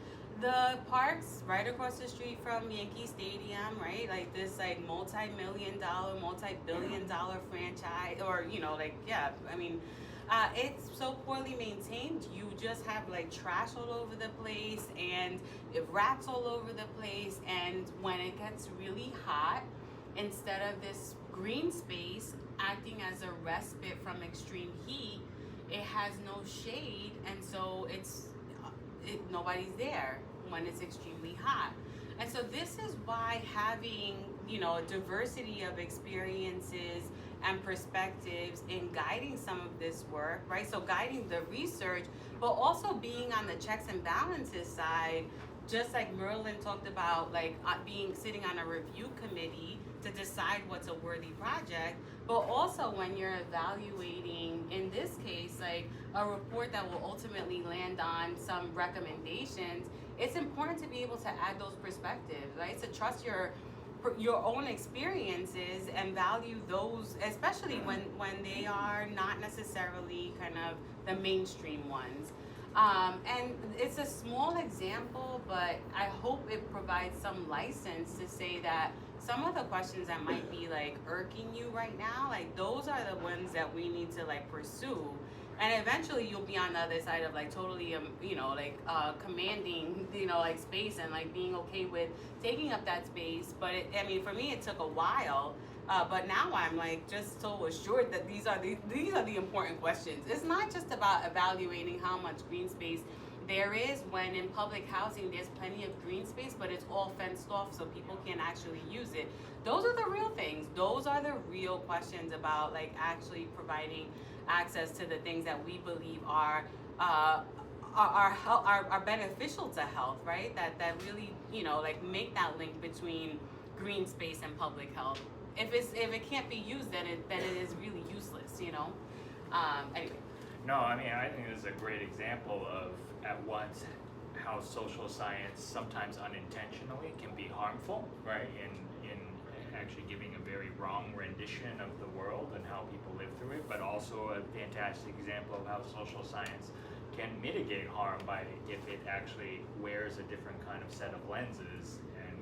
The parks right across the street from Yankee Stadium, right? Like this like multi-million-dollar, multi-billion-dollar franchise, or I mean, it's so poorly maintained. You just have like trash all over the place and rats all over the place. And when it gets really hot, instead of this green space acting as a respite from extreme heat, it has no shade, and so nobody's there when it's extremely hot. And so this is why having, a diversity of experiences and perspectives in guiding some of this work, right? So guiding the research, but also being on the checks and balances side, just like Merlin talked about, like sitting on a review committee to decide what's a worthy project, but also when you're evaluating, in this case, like a report that will ultimately land on some recommendations, it's important to be able to add those perspectives, right? To trust your own experiences and value those, especially when they are not necessarily kind of the mainstream ones. And it's a small example, but I hope it provides some license to say that some of the questions that might be like irking you right now, like those are the ones that we need to like pursue. And eventually you'll be on the other side of like totally, commanding, like space and like being okay with taking up that space. But for me, it took a while. But now I'm like just so assured that these are the important questions. It's not just about evaluating how much green space there is when in public housing there's plenty of green space, but it's all fenced off so people can't actually use it. Those are the real things. Those are the real questions about like actually providing access to the things that we believe are beneficial to health, right? That really make that link between green space and public health. If it can't be used, then it is really useless, Anyway. No, I think this is a great example of at once how social science sometimes unintentionally can be harmful, right? In actually giving a very wrong rendition of the world and how people live through it, but also a fantastic example of how social science can mitigate harm if it actually wears a different kind of set of lenses and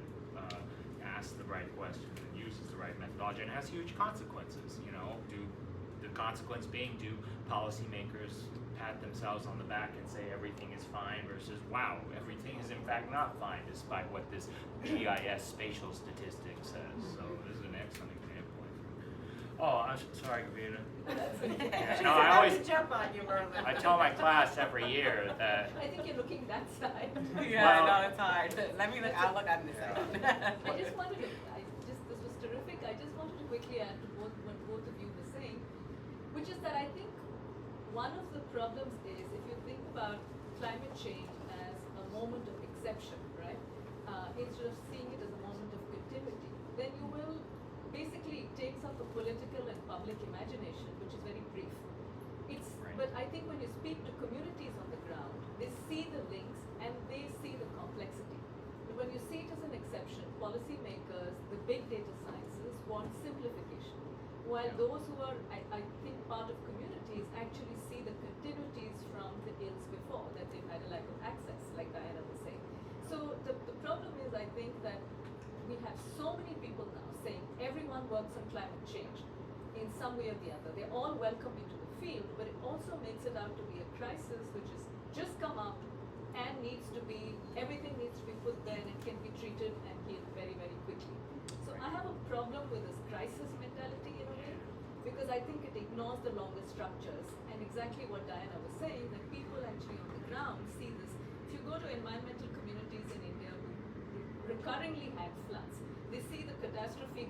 asks the right questions and uses the right methodology, and has huge consequences. The consequence being, do policymakers pat themselves on the back and say everything is fine versus, wow, everything is in fact not fine despite what this GIS spatial statistic says. So this is an excellent example. Oh, I'm sorry, Gavita. She's No, I always jump on you, Merlin. I tell my class every year that. I think you're looking that side. Yeah, Well, I know, it's hard. I'll look on this side. This was terrific. I just wanted to quickly add to what both of you were saying, which is that I think one of the problems is if you think about climate change as a moment of exception, right? Instead of seeing it as a moment of continuity, then you will basically it takes up a political and public imagination, which is very brief. But I think when you speak to communities on the ground, they see the links and they see the complexity. But when you see it as an exception, policymakers, the big data sciences want simplification. While those who are, I think, part of communities actually see the continuities from the ills before, that they've had a lack of access, like Diana was saying. So the problem is, I think, that we have so many people now saying everyone works on climate change in some way or the other. They're all welcome into the field, but it also makes it out to be a crisis which has just come up and everything needs to be put there and it can be treated and healed very, very quickly. So I have a problem with this crisis mentality in a way, because I think it ignores the longer structures and exactly what Diana was saying, that people actually on the ground see this. If you go to environmental communities in India who recurringly had floods, they see the catastrophe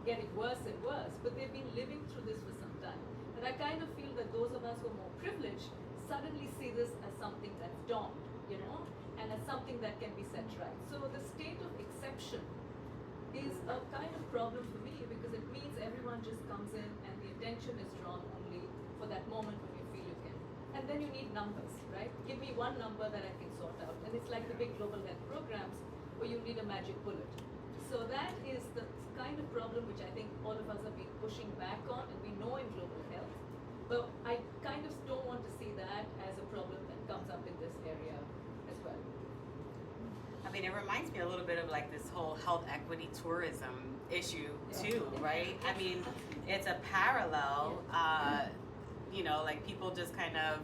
getting worse and worse, but they've been living through this for some time. And I kind of feel that those of us who are more privileged suddenly see this as something that's dawned, and as something that can be set right. So the state of exception is a kind of problem for me, because it means everyone just comes in and the attention is drawn only for that moment when you feel you can. And then you need numbers, right? Give me one number that I can sort out. And it's like the big global health programs where you need a magic bullet. So that is the kind of problem which I think all of us have been pushing back on, and we know in global health. But I kind of don't want to see that as a problem that comes up in this area as well. I mean, it reminds me a little bit of like this whole health equity tourism issue too, right? I mean, it's a parallel, you know, like people just kind of,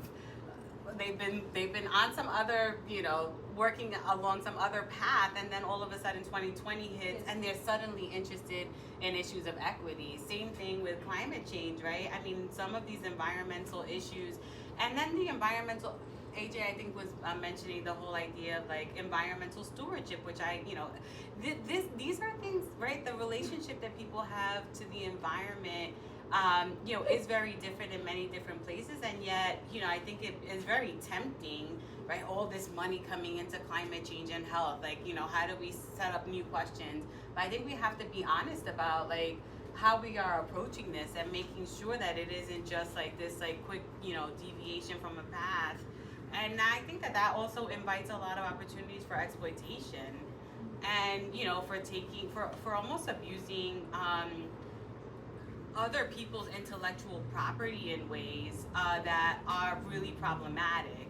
they've been on some other, you know, working along some other path, and then all of a sudden 2020 hits and they're suddenly interested in issues of equity. Same thing with climate change, right? I mean, some of these environmental issues, and then the environmental, AJ, I think, was mentioning the whole idea of like environmental stewardship, which I, you know, these are things, right? The relationship that people have to the environment, you know, is very different in many different places, and yet, you know, I think it is very tempting, right? All this money coming into climate change and health, like, you know, how do we set up new questions? But I think we have to be honest about like how we are approaching this and making sure that it isn't just like this like quick, you know, deviation from a path. And I think that that also invites a lot of opportunities for exploitation, and, you know, for almost abusing other people's intellectual property in ways that are really problematic.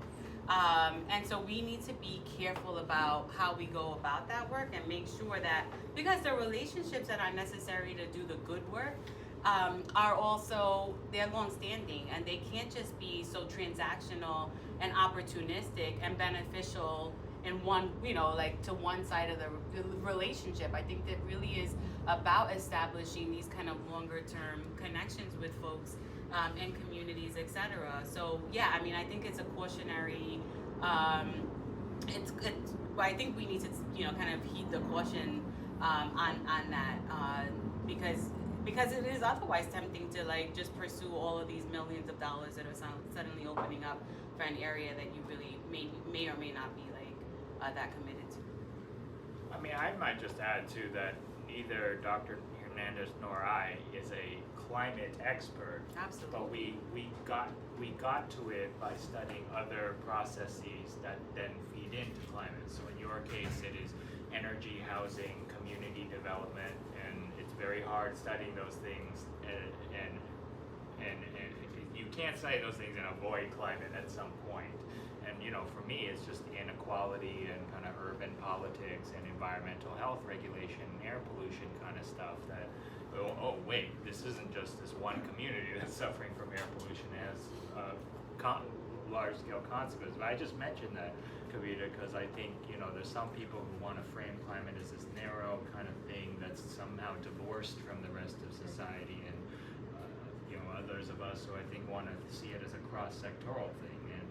And so we need to be careful about how we go about that work and make sure that, because the relationships that are necessary to do the good work are also, they're long-standing, and they can't just be so transactional and opportunistic and beneficial in one, you know, like to one side of the relationship. I think that really is about establishing these kind of longer-term connections with folks and communities, etc. So yeah, I mean, I think it's a cautionary. It's I think we need to, you know, kind of heed the caution on that because it is otherwise tempting to like just pursue all of these millions of dollars that are suddenly opening up for an area that you really may or may not be like that committed to. I mean, I might just add too that neither Dr. Hernandez nor I is a climate expert. Absolutely. But we got to it by studying other processes that then feed into climate. So in your case, it is energy, housing, community development, and it's very hard studying those things, and you can't study those things and avoid climate at some point. And, you know, for me, it's just inequality and kind of urban politics and environmental health regulation and air pollution kind of stuff that, oh wait, this isn't just this one community that's suffering from air pollution. It has large-scale consequences. But I just mentioned that, Kavita, because I think, you know, there's some people who want to frame climate as this narrow kind of thing that's somehow divorced from the rest of society, and you know, others of us who I think want to see it as a cross-sectoral thing. And,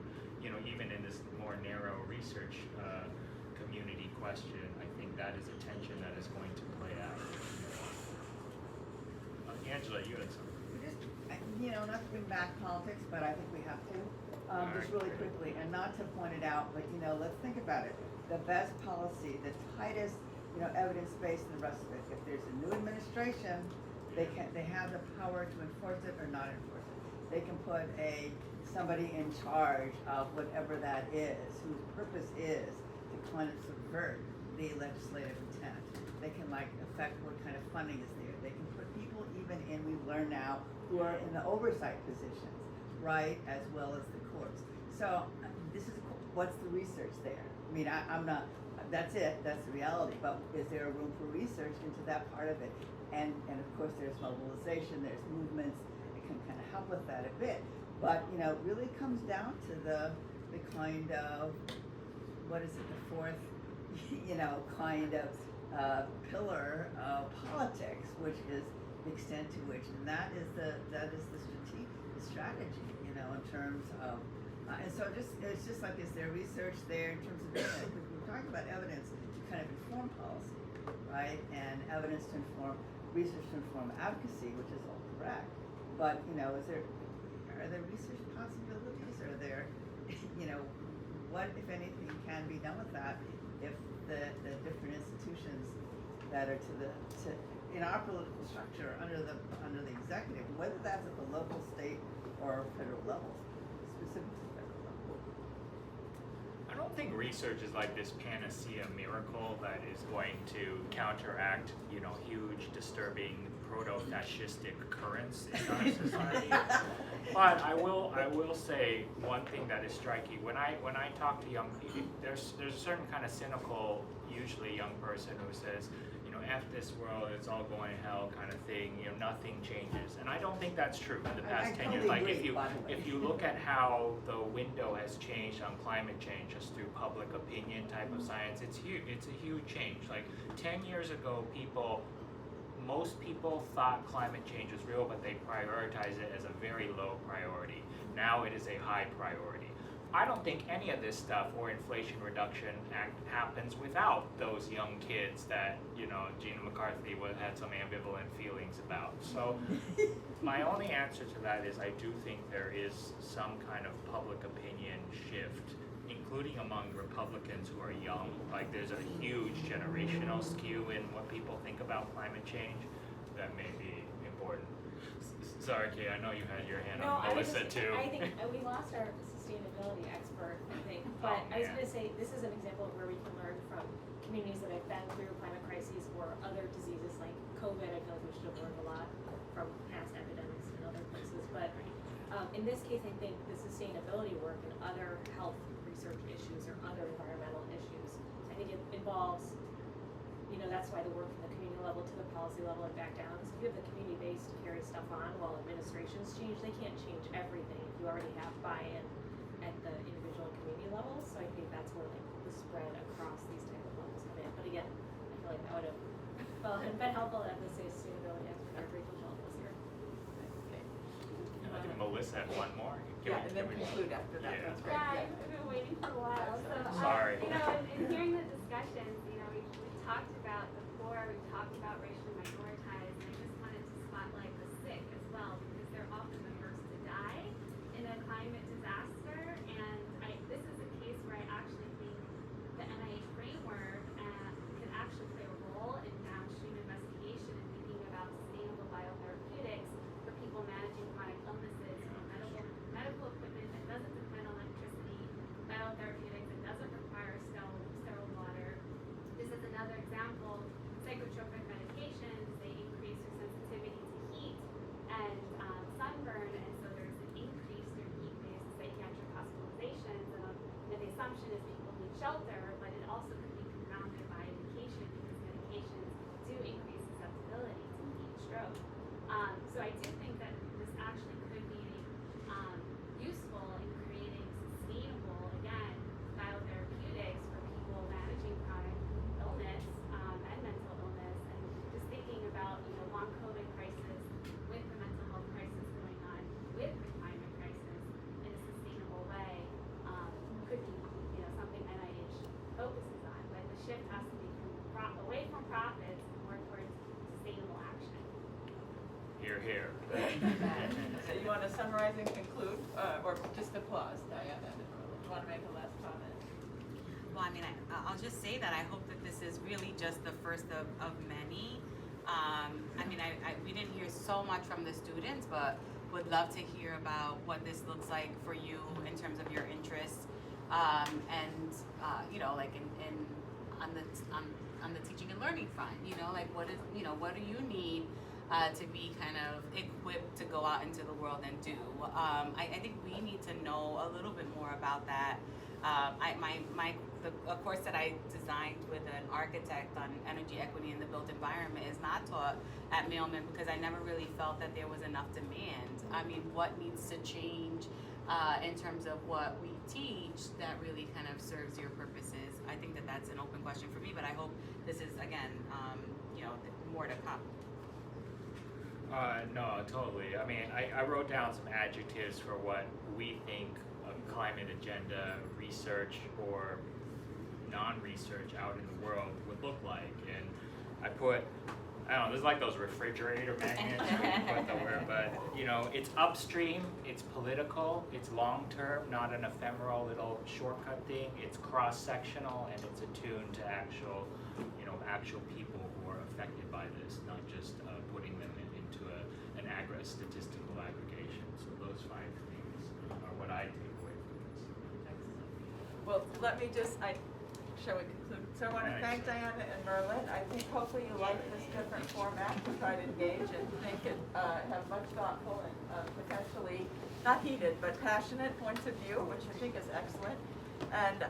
you know, even in this more narrow research community question, I think that is a tension that is going to play out. Angela, you had something. You know, not to bring back politics, but I think we have to. Just really quickly, and not to point it out, but, you know, let's think about it. The best policy, the tightest, you know, evidence-based and the rest of it. If there's a new administration, they have the power to enforce it or not enforce it. They can put somebody in charge of whatever that is, whose purpose is to kind of subvert the legislative intent. They can like affect what kind of funding is there. They can put people even in, we learn now, who are in the oversight positions, right, as well as the courts. So this is, what's the research there? I mean, I'm not, that's it, that's the reality, but is there a room for research into that part of it? And of course there's mobilization, there's movements that can kind of help with that a bit. But, you know, it really comes down to the kind of, what is it, the fourth, you know, kind of pillar of politics, which is the extent to which, and that is the strategy, you know, in terms of, and so it's just like, is there research there in terms of, because we're talking about evidence to kind of inform policy, right, and evidence to inform, research to inform advocacy, which is all correct, but, you know, are there research possibilities? Are there, you know, what, if anything, can be done with that if the different institutions that are in our political structure under the executive, whether that's at the local, state, or federal levels, specifically federal level. I don't think research is like this panacea miracle that is going to counteract, you know, huge, disturbing, proto-fascistic currents in our society. But I will say one thing that is striking. When I talk to young people, there's a certain kind of cynical, usually a young person who says, you know, F this world, it's all going to hell kind of thing, you know, nothing changes. And I don't think that's true in the past 10 years. totally Like agree, by the way. if you look at how the window has changed on climate change just through public opinion type of science, it's huge. It's a huge change. Like 10 years ago, most people thought climate change was real, but they prioritized it as a very low priority. Now it is a high priority. I don't think any of this stuff or Inflation Reduction Act happens without those young kids that, you know, Gina McCarthy had some ambivalent feelings about. So my only answer to that is I do think there is some kind of public opinion shift, including among Republicans who are young. Like there's a huge generational skew in what people think about climate change that may be important. Sorry, Kay, I know you had your hand on Melissa too. I think we lost our sustainability expert, I think. But I was gonna say, this is an example of where we can learn from communities that have been through climate crises or other diseases like COVID. I feel like we should have learned a lot from past epidemics in other places. But in this case, I think the sustainability work and other health research issues or other environmental issues, I think it involves, you know, that's why the work from the community level to the policy level and back down. Because if you have the community base to carry stuff on while administrations change, they can't change everything if you already have buy-in at the individual community levels. So I think that's where like the spread across these type of levels come in. But again, I feel like that would have been helpful to have the sustainability expert Rachel Schultz was here. I think Melissa had one more. Yeah, and then conclude after that. Yeah. That's great. Yeah, I've been waiting for a while. So, Sorry. you know, in hearing the discussions, you know, we've talked about the poor, we've talked about racially minoritized, and I just wanted to spotlight the sick as well, because they're often the first to die in a climate disaster. And this is a case where I actually think the NIH framework could actually play a role in downstream investigation and thinking about sustainable biotherapeutics for people managing chronic illnesses, medical equipment that doesn't depend on electricity, biotherapeutics that doesn't require sterile water. This is another example. Psychotropic medications, they increase your sensitivity to heat and sunburn, and so there's an increase in heat-based psychiatric hospitalizations. And the assumption is people need shelter, but it also could be confounded by indication because medications do increase susceptibility to heat and stroke. So I do think that this actually could be useful in creating sustainable, again, biotherapeutics for people managing chronic illness and mental illness, and just thinking about, you know, long COVID crisis with the mental health crisis going on, with the climate crisis in a sustainable way, could be, you know, something NIH focuses on. But the shift has to be away from profits and more towards sustainable action. Hear, hear. So you want to summarize and conclude, or just applause, Diana? Do you want to make a last comment? Well, I mean, I'll just say that I hope that this is really just the first of many. I mean, we didn't hear so much from the students, but would love to hear about what this looks like for you in terms of your interests, and you know, like on the teaching and learning front. You know, like what do you need to be kind of equipped to go out into the world and do. I think we need to know a little bit more about that. The course that I designed with an architect on energy equity in the built environment is not taught at Mailman because I never really felt that there was enough demand. I mean, what needs to change in terms of what we teach that really kind of serves your purposes? I think that that's an open question for me, but I hope this is, again, you know, more to come. No, totally. I mean, I wrote down some adjectives for what we think a climate agenda research or non-research out in the world would look like. And I put, I don't know, this is like those refrigerator magnets where you put the word, but you know, it's upstream, it's political, it's long-term, not an ephemeral little shortcut thing. It's cross-sectional and it's attuned to actual, you know, actual people who are affected by this, not just putting them into an statistical aggregation. So those 5 things are what I take away from this. Well, let me just, shall we conclude? So I want to thank Diana and Merlin. I think hopefully you like this different format. We try to engage and think and have much thoughtful and potentially, not heated, but passionate points of view, which I think is excellent. And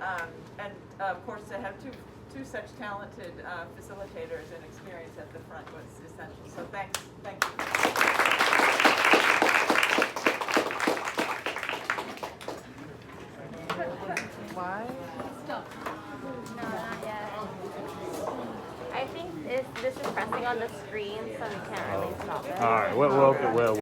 of course to have two two such talented facilitators and experience at the front was essential. So thank you. Why? No, not yet. I think this is pressing on the screen, so we can't really stop it. All right, we'll